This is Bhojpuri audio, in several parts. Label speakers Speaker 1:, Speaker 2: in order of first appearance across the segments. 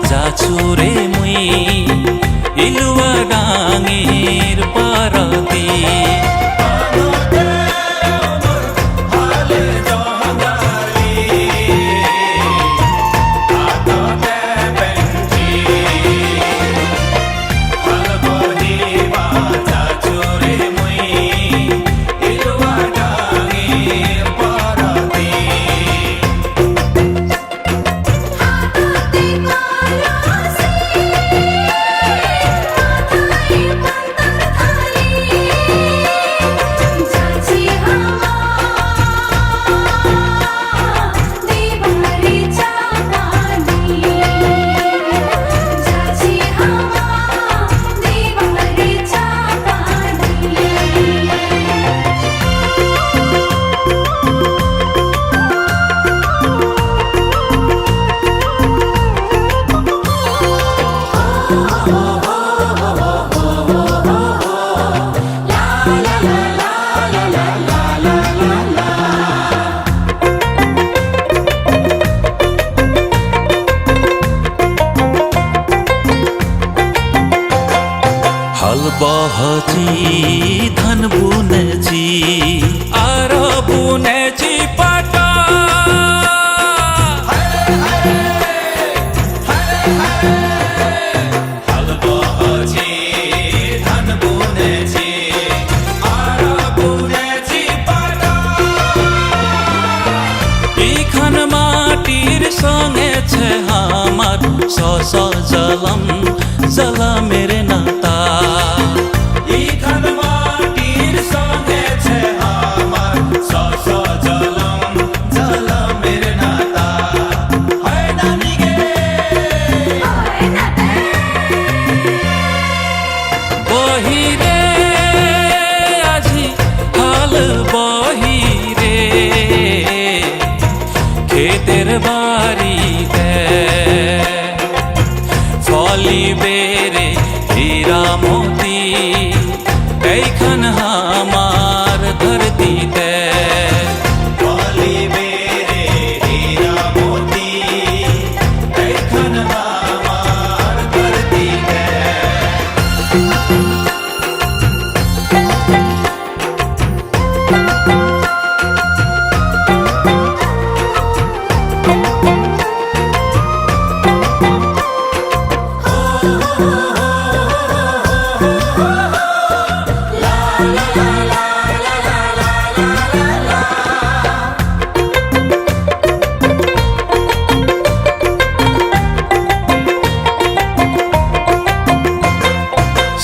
Speaker 1: যাচুরে মুই ইলুয়া ডাঙির পারতি बहची धन बुनची आर बुनची पाटा हल बहची धन बुनची आर बुनची पाटा इखन माटिर संगे छे हमार सस जलम जला मेरे नाता खेतेर बाड़ीते फली बेरे हीरा मोती এইখান हमार धरतीते फली बेरे हीरा मोती এইখান हमार धरतीते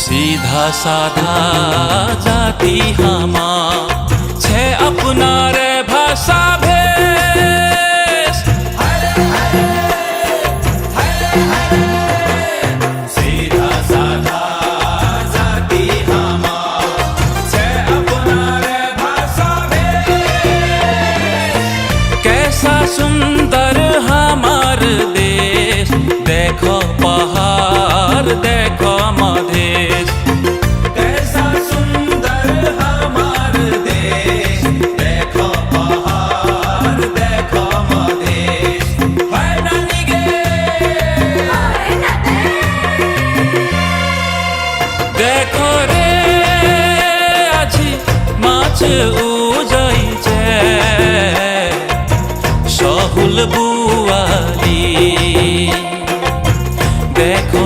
Speaker 1: सीधा साधा जाति हमा छे अपनार भाषा भेष सीधा साधा जाति हमा छे अपनार भाषा भेष कैसा सुंदर हमार देश देखो पहाड़ देखो मधेश कैसा सुंदर हमार देश देखो पहाड़ देखो मधेश है नानी गे देखो रे আজি মাছ উজাইছে সহুল বুয়ালি देखो